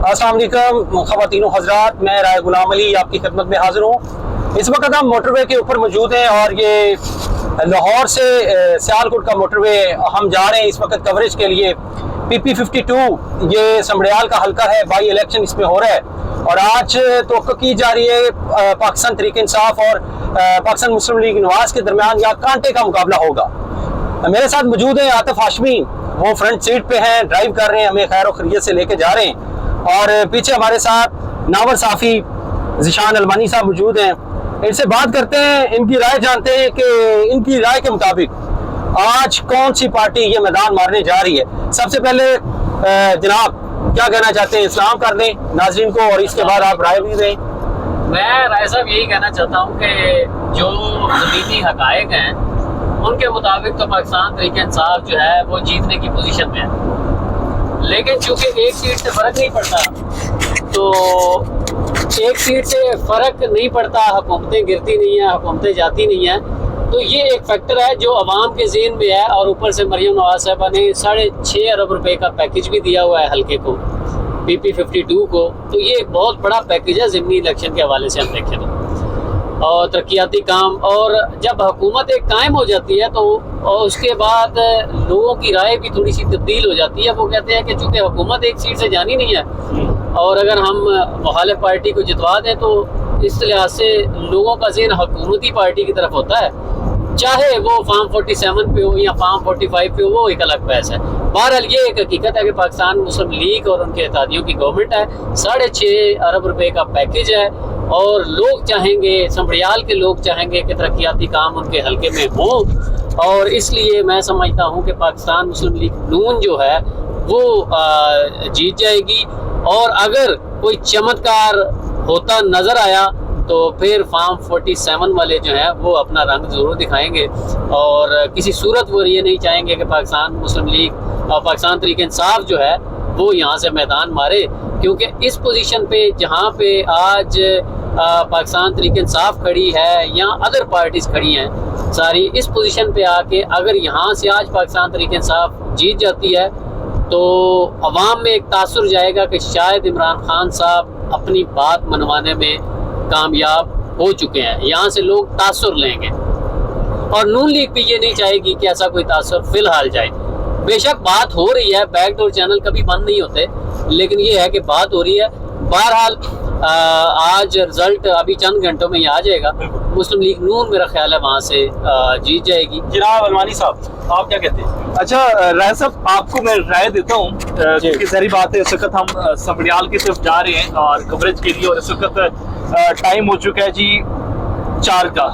अस्सलाम वालेकुम ख़वातीन हज़रात, मैं राय गुलाम अली आपकी खिदमत में हाजिर हूँ। इस वक्त हम मोटरवे के ऊपर मौजूद हैं और ये लाहौर से सियालकोट का मोटरवे हम जा रहे हैं इस वक्त कवरेज के लिए। PP52 ये समड़ियाल का हल्का है, बाई इलेक्शन इसमें हो रहा है और आज तो की जा रही है पाकिस्तान तहरीक इंसाफ और पाकिस्तान मुस्लिम लीग नवाज के दरमियान या कांटे का मुकाबला होगा। मेरे साथ मौजूद हैं आतिफ हाशमी, वो फ्रंट सीट पे हैं, ड्राइव कर रहे हैं, हमें खैर और खैरियत से लेके जा रहे हैं। और पीछे हमारे साथ नावर साफ़ी ज़िशान अलमानी साहब मौजूद हैं। इनसे बात करते हैं, इनकी राय जानते हैं कि इनकी राय के मुताबिक आज कौन सी पार्टी ये मैदान मारने जा रही है। सबसे पहले जनाब क्या कहना चाहते हैं, इस्लाम कर दें नाज़रीन को और इसके बाद आप राय भी दें। मैं राय साहब यही कहना चाहता हूँ कि जो ज़मीनी हक़ाइक़ हैं उनके मुताबिक तो पाकिस्तान तहरीक इंसाफ जो है वो जीतने की पोजीशन में है, लेकिन चूंकि एक सीट से फ़र्क नहीं पड़ता तो एक सीट से फ़र्क नहीं पड़ता, हुकूमतें गिरती नहीं हैं, हुकूमतें जाती नहीं हैं, तो ये एक फैक्टर है जो अवाम के ज़हन में है। और ऊपर से मरियम नवाज साहबा ने 6.5 अरब रुपए का पैकेज भी दिया हुआ है हल्के को, PP52 को, तो ये एक बहुत बड़ा पैकेज है ज़मीनी इलेक्शन के हवाले से हम देखें तो, और तरक्याती काम। और जब हुकूमत एक कायम हो जाती है तो उसके बाद लोगों की राय भी थोड़ी सी तब्दील हो जाती है। वो कहते हैं कि चूँकि हुकूमत एक सीट से जानी नहीं है और अगर हम मुखालिफ पार्टी को जितवा दें तो इस लिहाज से लोगों का ज़हन हुकूमती पार्टी की तरफ होता है, चाहे वो फार्म 47 पे हो या फार्म 45 पे हो, वो एक अलग बहस है। बहरहाल ये एक हकीकत है कि पाकिस्तान मुस्लिम लीग और उनके इत्तेहादियों की गवर्नमेंट है, 6.5 अरब रुपए का पैकेज है और लोग चाहेंगे, समड़ियाल के लोग चाहेंगे कि तरक्याती काम उनके हल्के में हो, और इसलिए मैं समझता हूँ कि पाकिस्तान मुस्लिम लीग नून जो है वो जीत जाएगी। और अगर कोई चमत्कार होता नज़र आया तो फिर फार्म 47 वाले जो हैं वो अपना रंग ज़रूर दिखाएंगे और किसी सूरत वो ये नहीं चाहेंगे कि पाकिस्तान मुस्लिम लीग और पाकिस्तान तहरीक इंसाफ जो है वो यहाँ से मैदान मारे, क्योंकि इस पोजीशन पे जहाँ पे आज पाकिस्तान तहरीक इंसाफ खड़ी है या अदर पार्टीज़ खड़ी हैं सारी, इस पोजीशन पे आके अगर यहाँ से आज पाकिस्तान तहरीक इंसाफ जीत जाती है तो अवाम में एक तासुर जाएगा कि शायद इमरान खान साहब अपनी बात मनवाने में कामयाब हो चुके हैं, यहाँ से लोग तासुर लेंगे। और नून लीग भी ये नहीं चाहेगी कि ऐसा कोई तासुर फिलहाल जाए। बेशक बात हो रही है, बैकडोर चैनल कभी बंद नहीं होते, लेकिन ये है कि बात हो रही है। बहरहाल आज रिजल्ट अभी चंद घंटों में ही आ जाएगा। मुस्लिम लीग नून मेरा ख्याल है वहाँ से जीत जाएगी। जनाब अलमानी साहब आप क्या कहते हैं? अच्छा राय साहब, आपको मैं राय देता हूँ क्योंकि सारी बात है, इस वक्त हम समड़ियाल की तरफ जा रहे हैं और कवरेज के लिए, और इस वक्त टाइम हो चुका है जी 4 का।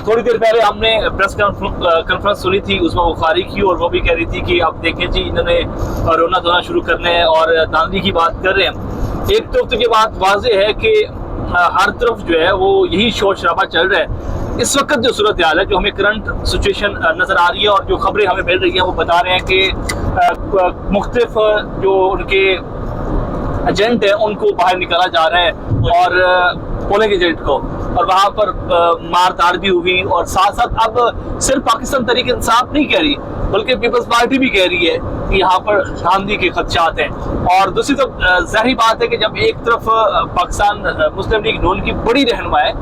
थोड़ी देर पहले हमने प्रेस कॉन्फ्रेंस सुनी थी उस्मा बुखारी की, और वो भी कह रही थी कि अब देखें जी इन्होंने रोना धोना शुरू करने हैं और दांदी की बात कर रहे हैं। एक तरफ तो ये बात वाज़ेह है कि हर तरफ जो है वो यही शोर शराबा चल रहा है। इस वक्त जो सूरत हाल है, जो हमें करंट सिचुएशन नज़र आ रही है और जो खबरें हमें मिल रही हैं, वो बता रहे हैं कि मुख्तलिफ जो उनके एजेंट हैं उनको बाहर निकाला जा रहा है और पोलिंग एजेंट को, और वहाँ पर मार धाड़ भी हुई। और साथ साथ अब सिर्फ पाकिस्तान तहरीक इंसाफ नहीं कह रही बल्कि पीपल्स पार्टी भी कह रही है कि यहाँ पर धांधली के खदशात हैं। और दूसरी तरफ ज़ाहिर बात है कि जब एक तरफ पाकिस्तान मुस्लिम लीग नून की बड़ी रहनुमा है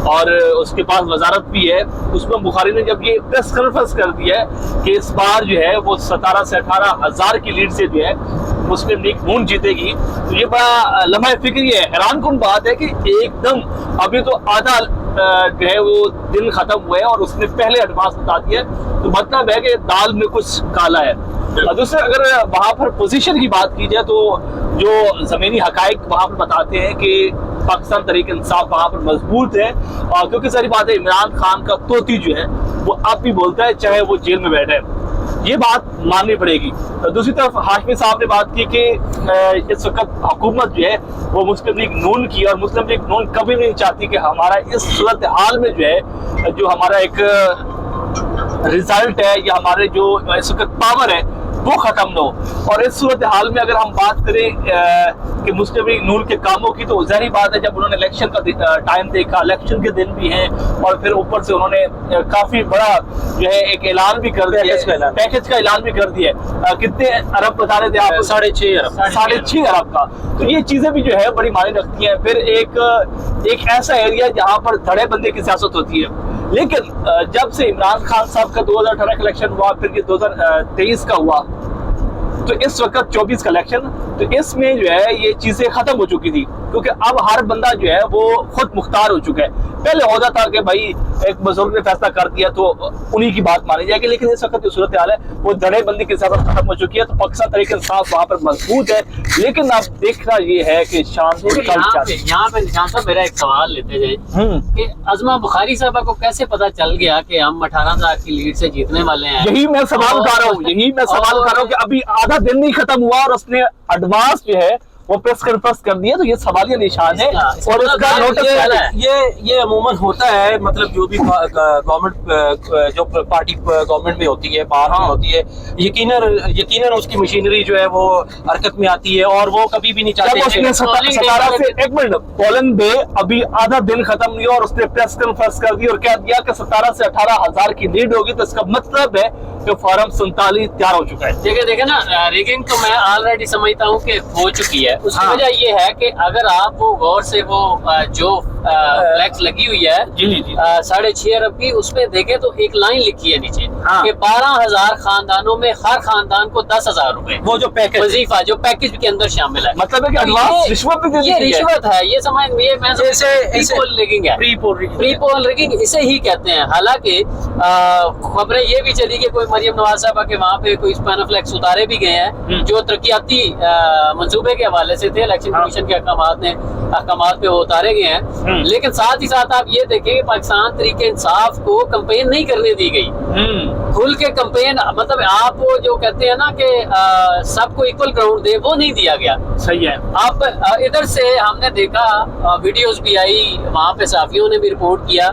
और उसके पास वजारत भी है, उसमें बुखारी ने जब ये प्रेस कॉन्फ्रेंस कर दिया है कि इस बार जो है वो 17 से 18 हज़ार की लीड से जो है मुस्लिम लीग नून जीतेगी, तो ये बड़ा लम्हा फिक्री है। हैरान कुन बात है कि एकदम अभी तो आधा जो है वो दिन खत्म हुआ है और उसने पहले एडवांस बता दिया, तो मतलब है कि दाल में कुछ काला है। और दूसरे अगर वहाँ पर पोजीशन की बात की जाए तो जो ज़मीनी हक़ाइक़ वहाँ पर बताते हैं कि पाकिस्तान तहरीक इंसाफ वहाँ पर मजबूत है, और क्योंकि सारी बात है इमरान खान का तोती जो है वो अब भी बोलता है चाहे वो जेल में बैठे है, ये बात माननी पड़ेगी। दूसरी तरफ हाशमी साहब ने बात की कि इस वक्त हुकूमत जो है वो मुस्लिम लीग नून की, और मुस्लिम लीग नून कभी नहीं चाहती कि हमारा इस सूरत हाल में जो है जो हमारा एक रिजल्ट है या हमारे जो इस वक्त पावर है वो खत्म न हो। और इस सूरत हाल में अगर हम बात करें कि मुस्लिम लीग नून के कामों की, तो जाहिर बात है जब उन्होंने इलेक्शन का टाइम देखा, इलेक्शन के दिन भी हैं, और फिर ऊपर से उन्होंने काफी बड़ा जो है एक ऐलान भी कर दिया, पैकेज का ऐलान भी कर दिया। कितने अरब बता रहे थे आप? 6.5 अरब। 6.5 अरब का। तो ये चीजें भी जो है बड़ी मायने रखती हैं। फिर एक ऐसा एरिया जहाँ पर धड़ेबंदी की सियासत होती है। लेकिन जब से इमरान खान साहब का 2018 का इलेक्शन हुआ, फिर ये 2023 का हुआ, तो इस वक्त 24 का इलेक्शन, तो इसमें जो है ये चीजें खत्म हो चुकी थी, क्योंकि अब हर बंदा जो है वो खुद मुख्तार हो चुका है। पहले होता था कि भाई एक बुजुर्ग ने फैसला कर दिया तो उन्हीं की बात मानी जाएगी, लेकिन इस वक्त जो सूरत हाल है वो धड़ेबंदी के साथ खत्म हो चुकी है। तो पाकिस्तान तहरीक इंसाफ वहां पर मजबूत है, लेकिन अब देखना ये है कि यहाँ पे निशान साहब मेरा एक सवाल लेते जाए कि अज़मा बुखारी साहबा को कैसे पता चल गया कि हम 18,000 की लीड से जीतने वाले हैं? यही मैं सवाल कर रहा हूँ, कि अभी आधा दिन नहीं खत्म हुआ और उसने एडवांस जो है वो प्रेस कॉन्फ्रेंस कर दिया, तो ये सवालिया निशान है। और इसका नोटिस ये अमूमन होता है, मतलब जो भी गवर्नमेंट जो पार्टी गवर्नमेंट में होती है, बाहर में होती है, यकीनन उसकी मशीनरी जो है वो हरकत में आती है, और वो कभी भी नहीं चाहते। 17 से एक मिनट पोलिंग डे अभी आधा दिन खत्म नहीं हुआ और उसने प्रेस कॉन्फ्रेंस कर दी और कह दिया कि 17 से 18,000 की लीड होगी। तो इसका मतलब है कि फॉर्म 47 तैयार हो चुका है। देखिए ना, रिगिंग तो मैं ऑलरेडी समझता हूँ कि हो चुकी है। उसकी वजह ये है कि अगर आप वो गौर से वो जो फ्लैक्स लगी हुई है 6.5 अरब की, उसमें देखें तो एक लाइन लिखी है नीचे कि 12,000 खानदानों में हर खानदान को 10,000 रुपए वो जो पैकेज वजीफा जो पैकेज के अंदर शामिल है। मतलब है कि एडवांस रिश्वत भी ये रिश्वत है, ये समझ मैं प्री पोल रिगिंग इसे ही कहते हैं। हालांकि खबरें ये भी चली कि कोई मरियम नवाज साहबा के वहाँ पे कोई स्पैनर फ्लैक्स उतारे भी गए हैं जो तरक्याती मंसूबे के हवाले से थे, इलेक्शन कमीशन के अहकामात पे वो उतारे गए हैं। लेकिन साथ ही साथ आप ये देखें पाकिस्तान तरीके इंसाफ को कैंपेन नहीं करने दी गई, खुल के कैंपेन, मतलब आप वो जो कहते हैं ना कि सबको इक्वल ग्राउंड दे, वो नहीं दिया गया। सही है। आप इधर से हमने देखा, वीडियोस भी आई, वहाँ पे सहाफियों ने भी रिपोर्ट किया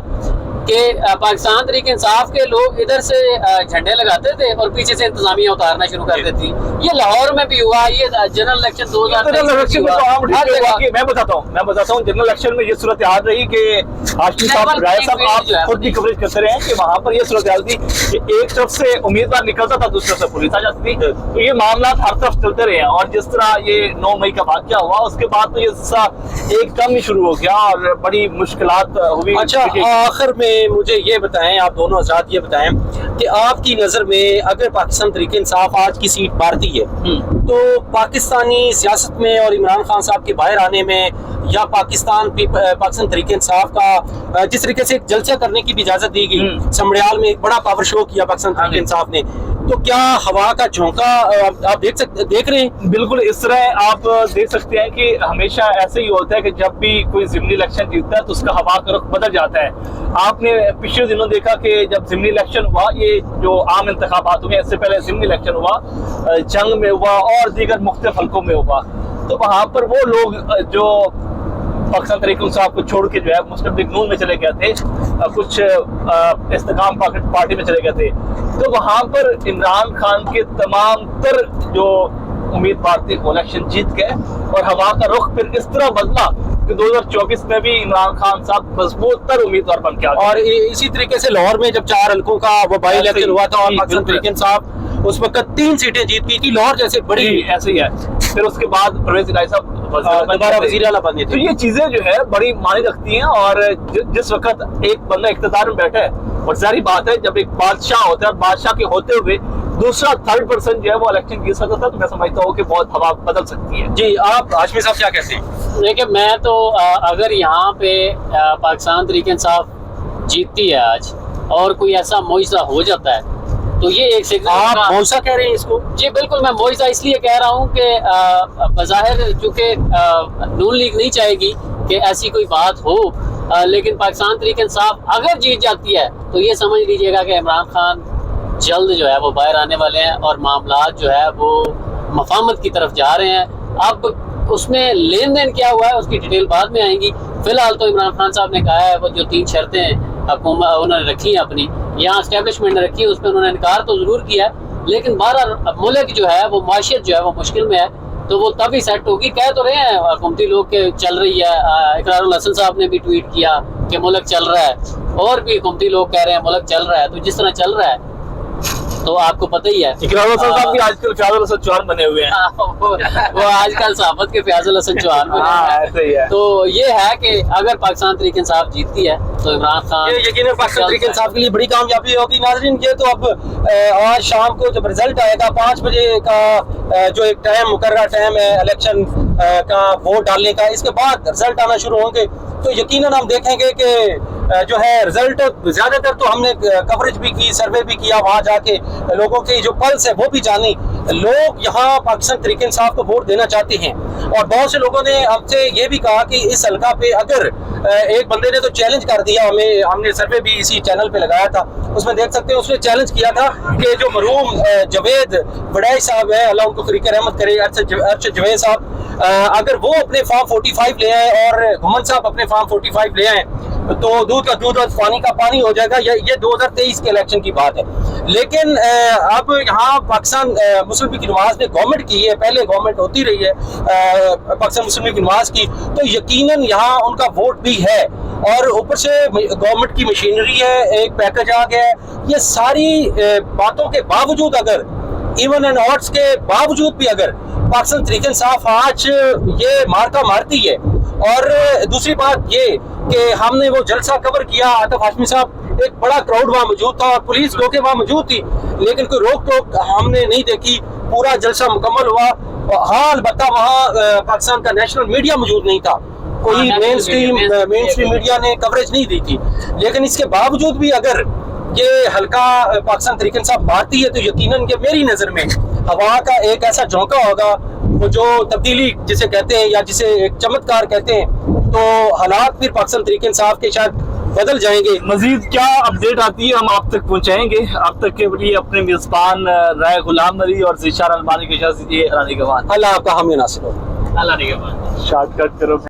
कि पाकिस्तान तरीक इंसाफ के लोग इधर से झंडे लगाते थे और पीछे से इंतजामिया उतारना शुरू कर देती। ये लाहौर में भी हुआ, ये जनरल इलेक्शन 2023 में हुआ। मैं बताता हूँ जनरल इलेक्शन में ये सूरत हाल रही कि हाशमी साहब, राय साहब, आप खुद भी कवरेज करते रहे कि वहाँ पर ये सूरत हाल थी कि एक तरफ से उम्मीदवार निकलता था, दूसरी तरफ से पुलिस आ जाती थी। तो ये मामला हर तरफ चलते रहे हैं, और जिस तरह ये 9 मई का वाकया हुआ उसके बाद तो ये एक कम ही शुरू हो गया और बड़ी मुश्किलात हुई। अच्छा, आखिर में मुझे ये बताएं, आप दोनों हज़रात ये बताएं कि आपकी नज़र में अगर पाकिस्तान तहरीक इंसाफ आज की सीट पाती है तो पाकिस्तानी सियासत में और इमरान खान साहब के बाहर आने में, या पाकिस्तान तहरीक इंसाफ का जिस तरीके से एक जलसा करने की भी इजाज़त दी गई, समड़ियाल में एक बड़ा पावर शो किया पाकिस्तान तहरीक इंसाफ ने, तो क्या हवा का झोंका आप देख रहे हैं? बिल्कुल इस तरह आप देख सकते हैं कि हमेशा ऐसे ही होता है कि जब भी कोई ज़िमनी इलेक्शन जीतता है तो उसका हवा का रुख बदल जाता है। आपने पिछले दिनों देखा कि जब ज़िमनी इलेक्शन हुआ, ये जो आम इंतखाबात हुए, इससे पहले ज़िमनी इलेक्शन हुआ, जंग में हुआ और दीगर मुख्तलिफ हल्कों में हुआ, तो वहाँ पर वो लोग जो पाकिस्तान तहरीक इंसाफ को छोड़ के जो है मुस्लिम लीग नून में चले गए थे, कुछ इस्तेकाम पार्टी में चले गए थे, तो वहाँ पर इमरान खान के तमाम तर जो उम्मीदवार थे वो इलेक्शन जीत गए और हवा का रुख फिर इस तरह बदला कि 2024 में भी इमरान खान साहब मजबूत तर उम्मीदवार बन के आ गए। और इसी तरीके से लाहौर में जब 4 हल्कों का वो बाई इलेक्शन हुआ था और पाकिस्तान तहरीक इंसाफ उस वक्त 3 सीटें जीत गई थी, लाहौर जैसे बड़ी, ऐसे ही है। फिर उसके बाद परवेज इलाही साहब दोबारा वज़ीर आला बने थे। तो ये चीजें जो है बड़ी मायने रखती हैं, और जिस वक्त एक बंदा इख्तिदार में बैठा है, और सारी बात है जब एक बादशाह होता है, बादशाह के होते हुए दूसरा 3rd पर्सन जो है वो इलेक्शन जीत सकता था, तो मैं समझता हूँ कि बहुत हवा बदल सकती है। जी, आप हाशमी साहब क्या कहते हैं? देखिए, मैं तो अगर यहाँ पे पाकिस्तान तहरीक इंसाफ जीतती है आज और कोई ऐसा मुआवजा हो जाता है तो ये एक सिग्नल। आप मुआवजा कह रहे हैं इसको? जी बिल्कुल, मैं मुआवजा इसलिए कह रहा हूँ कि बज़ाहिर चूँकि नून लीग नहीं चाहेगी कि ऐसी कोई बात हो, लेकिन पाकिस्तान तहरीक इंसाफ अगर जीत जाती है तो ये समझ लीजिएगा कि इमरान खान जल्द जो है वो बाहर आने वाले हैं और मामलात जो है वो मफाहमत की तरफ जा रहे हैं। अब उसमें लेन देन क्या हुआ है उसकी डिटेल बाद में आएंगी। फिलहाल तो इमरान खान साहब ने कहा है वो जो 3 शर्तें हुकूमत उन्होंने रखी हैं अपनी, यहाँ एस्टेब्लिशमेंट ने रखी है, उसमें उन्होंने इनकार तो ज़रूर किया है, लेकिन बहरहाल मुल्क जो है वो माशियत जो है वो मुश्किल में है, तो वो तभी सेट होगी। कह तो रहे हैं हुकूमती लोग के चल रही है, इकरारुल हसन साहब ने भी ट्वीट किया कि मुल्क चल रहा है, और भी हुकूमती लोग कह रहे हैं मुल्क चल रहा है। तो जिस तरह चल रहा है तो आपको पता ही है, इकरारुल हसन साहब भी आजकल फयाजुल हसन चौहान बने हुए हैं। वो आजकल सहाफत के फयाजुल हसन चौहान बने हुए हैं। ऐसे ही है। तो ये है कि अगर पाकिस्तान तहरीक इंसाफ जीतती है तो इमरान खान ये यकीनन पाकिस्तान तहरीक इंसाफ के लिए बड़ी कामयाबी होगी। नाज़रीन, ये तो अब आज शाम को जब रिजल्ट आएगा 5 बजे का जो एक टाइम मुकर्रर टाइम है इलेक्शन का वोट डालने का, इसके बाद रिजल्ट आना शुरू होंगे तो यकीनन हम देखेंगे कि जो है रिजल्ट ज्यादातर तो हमने कवरेज भी की, सर्वे भी किया, वहाँ जाके लोगों की जो पल्स है वो भी जानी। लोग यहाँ पाकिस्तान तहरीक इंसाफ को वोट देना चाहते हैं और बहुत से लोगों ने हमसे ये भी कहा कि इस हल्का पे अगर एक बंदे ने तो चैलेंज कर दिया हमें, हमने सर्वे भी इसी चैनल पे लगाया था, उसमें देख सकते हैं उसने चैलेंज किया था कि जो मरहूम जवेद बड़ाई साहब है, अल्लाह उनको फ़रीक़ रहमत करे, अरशद जवेद साहब, अगर वो अपने फॉर्म 45 ले आए और घुमन साहब अपने फॉर्म 45 ले आए तो दूध का दूध और पानी का पानी हो जाएगा। ये 2023 के इलेक्शन की बात है। लेकिन अब यहाँ पाकिस्तान मुस्लिम लीग नवाज ने गवर्नमेंट की है, पहले गवर्नमेंट होती रही है पाकिस्तान मुस्लिम लीग नवाज की, तो यकीनन यहाँ उनका वोट भी है और ऊपर से गवर्नमेंट की मशीनरी है, एक पैकेज आ गया है। ये सारी बातों के बावजूद, अगर इवन एंड ऑड्स के बावजूद भी अगर पाकिस्तान तहरीक इंसाफ आज ये मार्का मारती है, और दूसरी बात ये कि हमने वो जलसा कवर किया, आतिफ हाशमी साहब, एक बड़ा क्राउड वहाँ मौजूद था और पुलिस लोग वहाँ मौजूद थी, लेकिन कोई रोक टोक हमने नहीं देखी, पूरा जलसा मुकम्मल हुआ। हाँ, अलबत्ता वहाँ पाकिस्तान का नेशनल मीडिया मौजूद नहीं था, कोई मेन स्ट्रीम मीडिया ने कवरेज नहीं दी थी। लेकिन इसके बावजूद भी अगर ये हल्का पाकिस्तान तहरीक इंसाफ मारती है तो यकीनन के मेरी नज़र में हवा का एक ऐसा झोंका होगा, वो जो तब्दीली जिसे कहते हैं या जिसे एक चमत्कार कहते हैं, तो हालात फिर पाकिस्तान तहरीक इंसाफ के शायद बदल जाएंगे। मजीद क्या अपडेट आती है हम आप तक पहुंचाएंगे। अब तक के लिए अपने मेजबान राय गुलाम नबी और ज़ीशान अलमानी के साथ ये अल्लाह निगहबान। अल्लाह आपका हामी नासिर हो। अल्लाह निगहबान। शॉर्टकट करो।